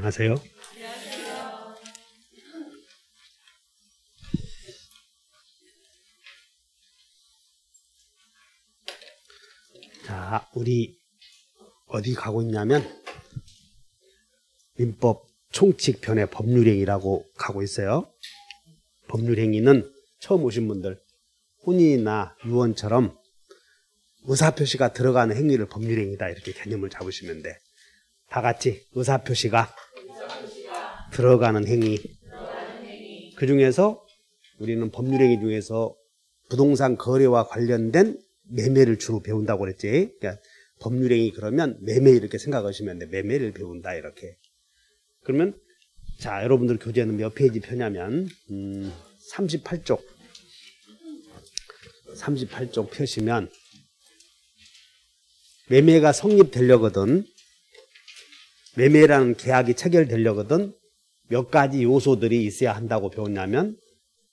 안녕하세요. 자, 우리 어디 가고 있냐면 민법 총칙편의 법률행위라고 가고 있어요. 법률행위는 처음 오신 분들 혼인이나 유언처럼 의사표시가 들어가는 행위를 법률행위다 이렇게 개념을 잡으시면 돼. 다 같이 의사표시가 들어가는 행위. 그 중에서 우리는 법률행위 중에서 부동산 거래와 관련된 매매를 주로 배운다고 그랬지. 그러니까 법률행위 그러면 매매 이렇게 생각하시면 돼. 매매를 배운다 이렇게. 그러면 자, 여러분들 교재는 몇 페이지 펴냐면 38쪽 펴시면 매매가 성립되려거든, 매매라는 계약이 체결되려거든 몇 가지 요소들이 있어야 한다고 배웠냐면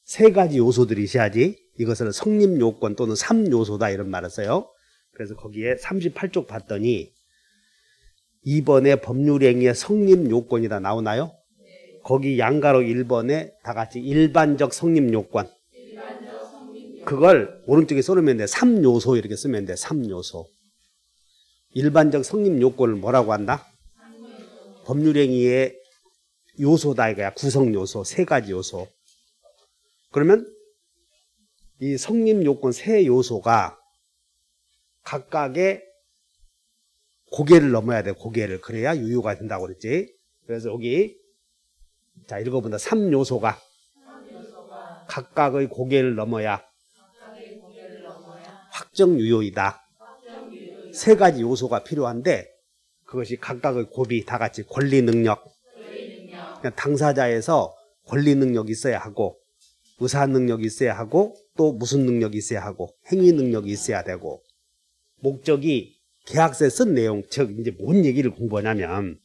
세 가지 요소들이 있어야지. 이것을 성립요건 또는 3요소다 이런 말을 써요. 그래서 거기에 38쪽 봤더니 2번에 법률행위의 성립요건이다 나오나요? 거기 양가로 1번에 다 같이 일반적 성립요건. 그걸 오른쪽에 써놓으면 돼. 3요소 이렇게 쓰면 돼. 3요소. 일반적 성립요건을 뭐라고 한다? 법률행위의 요소다 이거야. 구성요소, 세 가지 요소. 그러면 이 성립요건 세 요소가 각각의 고개를 넘어야 돼. 고개를. 그래야 유효가 된다고 그랬지. 그래서 여기 자 읽어본다. 3요소가 각각의 고개를 넘어야 확정유효이다. 세 가지 요소가 필요한데 그것이 각각의 고비 다 같이 권리능력. 그러니까 당사자에서 권리능력이 있어야 하고 의사능력이 있어야 하고 또 무슨 능력이 있어야 하고 행위능력이 있어야 되고 목적이 계약서에 쓴 내용, 즉 이제 뭔 얘기를 공부하냐면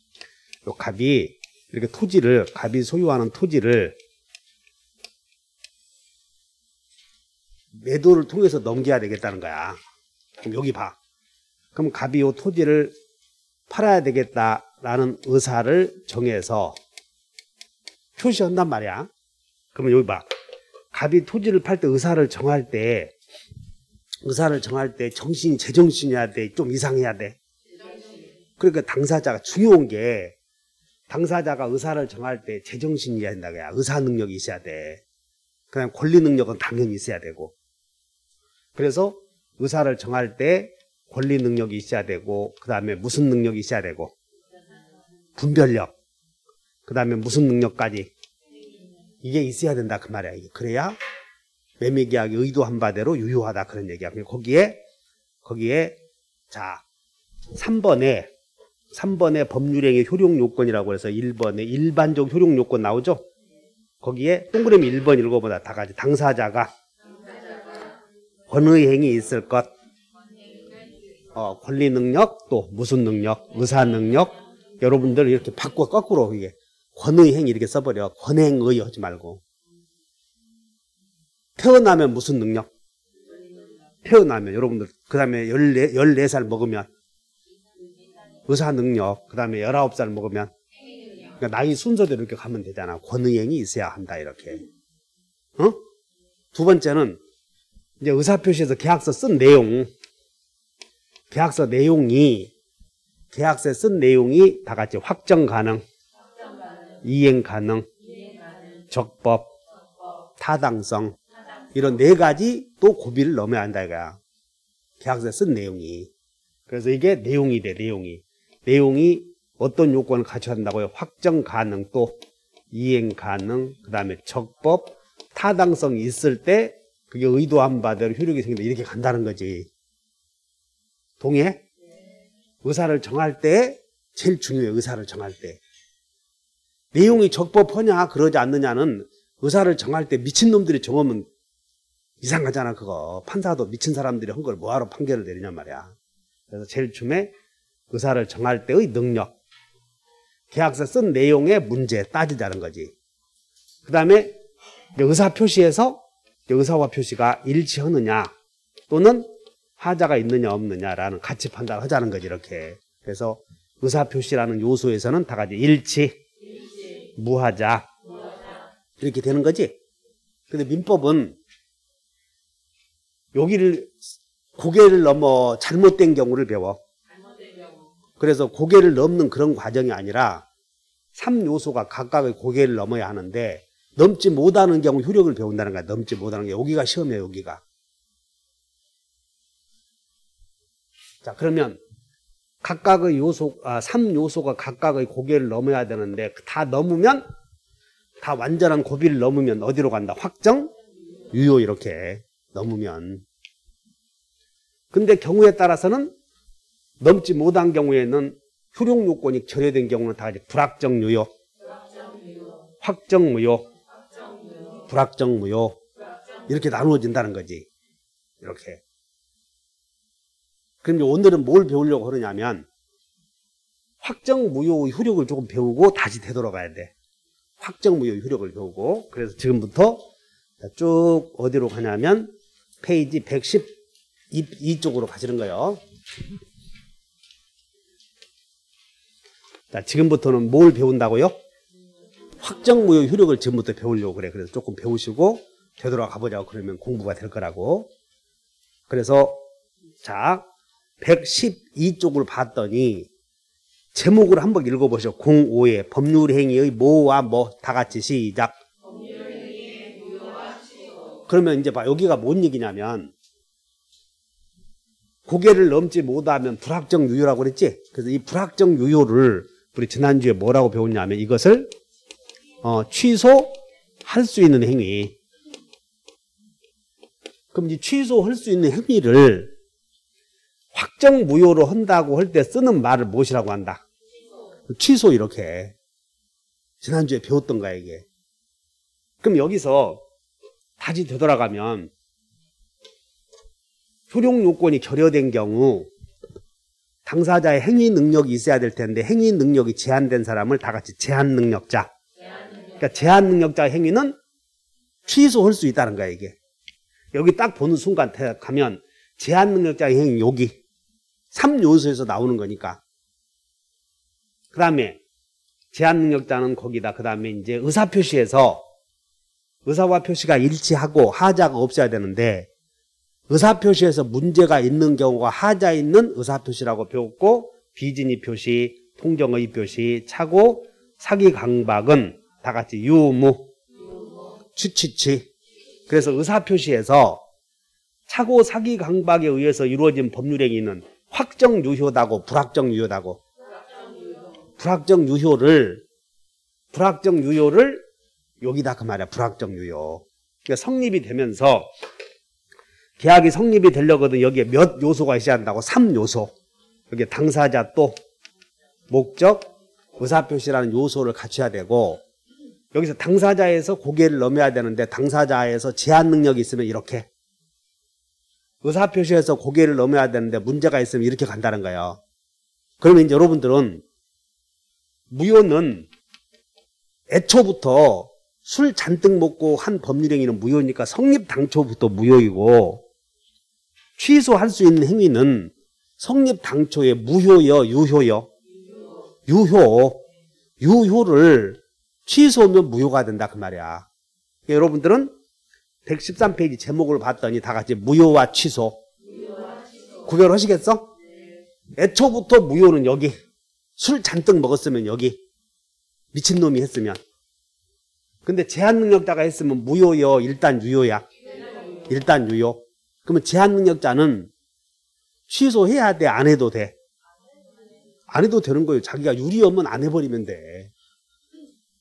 요 갑이 이렇게 토지를, 갑이 소유하는 토지를 매도를 통해서 넘겨야 되겠다는 거야. 그럼 여기 봐. 그럼 갑이 요 토지를 팔아야 되겠다라는 의사를 정해서 표시한단 말이야. 그러면 여기 봐. 갑이 토지를 팔 때 의사를 정할 때 정신이 제정신이어야 돼? 좀 이상해야 돼? 그러니까 당사자가 중요한 게 당사자가 의사를 정할 때 제정신이어야 된다고 해. 의사 능력이 있어야 돼. 그다음 권리 능력은 당연히 있어야 되고. 그래서 의사를 정할 때 권리 능력이 있어야 되고 그 다음에 무슨 능력이 있어야 되고 분별력 그 다음에 무슨 능력까지 이게 있어야 된다 그 말이야. 그래야 매매계약이 의도한 바대로 유효하다 그런 얘기야. 거기에 자 3번에 법률행위 효력요건이라고 해서 1번에 일반적 효력요건 나오죠. 거기에 동그라미 1번 읽어보다 다 같이 당사자가 권의행위 있을 것, 권리능력 또 무슨 능력, 의사능력. 여러분들 이렇게 바꿔 거꾸로 이게 권의행위 이렇게 써버려. 권행의 하지 말고. 태어나면 무슨 능력? 태어나면 여러분들 그 다음에 14살 먹으면 의사능력, 그 다음에 19살 먹으면 그러니까 나이 순서대로 이렇게 가면 되잖아. 권의행위 있어야 한다 이렇게. 두 번째는 이제 의사표시에서 계약서 쓴 내용, 계약서에 쓴 내용이 다 같이 확정 가능, 이행 가능, 적법, 타당성 이런 네 가지 또 고비를 넘어야 한다 이거야. 계약서에 쓴 내용이. 그래서 이게 내용이 돼. 내용이 어떤 요건을 갖춰야 한다고요? 확정 가능 또 이행 가능 그 다음에 적법 타당성이 있을 때 그게 의도한 바대로 효력이 생긴다 이렇게 간다는 거지. 동의해? 의사를 정할 때 제일 중요해. 의사를 정할 때 내용이 적법하냐 그러지 않느냐는 의사를 정할 때 미친놈들이 정하면 이상하잖아. 그거 판사도 미친 사람들이 한 걸 뭐하러 판결을 내리냔 말이야. 그래서 제일 중에 의사를 정할 때의 능력, 계약서 쓴 내용의 문제 따지자는 거지. 그 다음에 의사표시에서 의사와 표시가 일치하느냐 또는 하자가 있느냐 없느냐라는 가치 판단을 하자는 거지 이렇게. 그래서 의사표시라는 요소에서는 다 같이 일치, 무하자. 이렇게 되는 거지. 근데 민법은 여기를 고개를 넘어 잘못된 경우를 배워. 그래서 고개를 넘는 그런 과정이 아니라 3요소가 각각의 고개를 넘어야 하는데 넘지 못하는 경우 효력을 배운다는 거야. 넘지 못하는 게 여기가 시험이에요. 여기가. 자, 그러면 각각의 요소, 3요소가 각각의 고개를 넘어야 되는데 다 넘으면 다 완전한 고비를 넘으면 어디로 간다? 확정, 유효 이렇게 넘으면. 근데 경우에 따라서는 넘지 못한 경우에는 효력 요건이 결여된 경우는 다 불확정 유효, 확정 무효, 불확정 무효 이렇게 나누어진다는 거지. 이렇게. 그럼 오늘은 뭘 배우려고 하느냐면 확정 무효의 효력을 조금 배우고 다시 되돌아가야 돼. 확정 무효의 효력을 배우고. 그래서 지금부터 쭉 어디로 가냐면 페이지 112쪽으로 가시는 거예요. 자, 지금부터는 뭘 배운다고요? 확정 무효 효력을 지금부터 배우려고 그래. 그래서 조금 배우시고 되돌아가 보자고. 그러면 공부가 될 거라고. 그래서 자, 112쪽을 봤더니 제목을 한번 읽어보시죠. 05에 법률행위의 뭐와 뭐 다 같이 시작. 그러면 이제 봐. 여기가 뭔 얘기냐면 고개를 넘지 못하면 불확정 유효라고 그랬지. 그래서 이 불확정 유효를 우리 지난주에 뭐라고 배웠냐면 이것을 취소할 수 있는 행위. 그럼 이 취소할 수 있는 행위를 확정 무효로 한다고 할 때 쓰는 말을 무엇이라고 한다? 취소 이렇게. 지난주에 배웠던 거야 이게. 그럼 여기서 다시 되돌아가면 효력 요건이 결여된 경우 당사자의 행위 능력이 있어야 될 텐데 행위 능력이 제한된 사람을 다 같이 제한 능력자. 그러니까 제한 능력자의 행위는 취소할 수 있다는 거야 이게. 여기 딱 보는 순간 가면 제한 능력자의 행위 여기 3요소에서 나오는 거니까. 그 다음에 제한 능력자는 거기다. 그 다음에 이제 의사표시에서 의사와 표시가 일치하고 하자가 없어야 되는데 의사표시에서 문제가 있는 경우가 하자 있는 의사표시라고 배웠고 비진의 표시, 통정의 표시, 착오, 사기 강박은 다 같이 유무, 취취취. 그래서 의사표시에서 착오, 사기 강박에 의해서 이루어진 법률행위는 확정 유효다고 불확정 유효다고. 불확정 유효를 여기다 그 말이야. 불확정 유효. 그러니까 성립이 되면서 계약이 성립이 되려거든 여기에 몇 요소가 있어야 한다고? 3요소. 여기 당사자 또 목적, 의사표시라는 요소를 갖춰야 되고 여기서 당사자에서 고개를 넘어야 되는데 당사자에서 제한 능력이 있으면 이렇게 의사표시에서 고개를 넘어야 되는데 문제가 있으면 이렇게 간다는 거예요. 그러면 이제 여러분들은 무효는 애초부터 술 잔뜩 먹고 한 법률행위는 무효니까 성립 당초부터 무효이고 취소할 수 있는 행위는 성립 당초에 무효요, 유효요? 유효를 취소하면 무효가 된다 그 말이야. 그러니까 여러분들은 113페이지 제목을 봤더니 다 같이 무효와 취소. 구별하시겠어? 애초부터 무효는 여기. 술 잔뜩 먹었으면 여기. 미친놈이 했으면. 근데 제한 능력자가 했으면 무효요, 일단 유효야? 일단 유효. 그러면 제한 능력자는 취소해야 돼, 안 해도 돼? 안 해도 되는 거예요. 자기가 유리하면 안 해버리면 돼.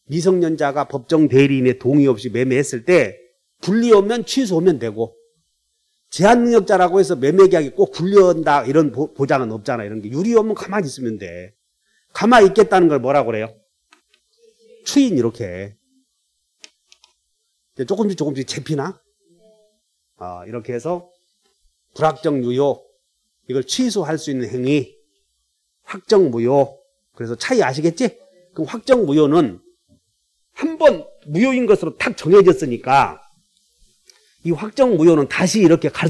미성년자가 법정 대리인의 동의 없이 매매했을 때 불리하면 취소하면 되고 제한 능력자라고 해서 매매 계약이 꼭 불리한다 이런 보장은 없잖아. 이런 게 유리하면 가만히 있으면 돼. 가만히 있겠다는 걸 뭐라고 그래요? 추인 이렇게. 조금씩 잡히나? 이렇게 해서 불확정 유효 이걸 취소할 수 있는 행위 확정 무효. 그래서 차이 아시겠지? 그럼 확정 무효는 한번 무효인 것으로 탁 정해졌으니까 이 확정 무효는 다시 이렇게 갈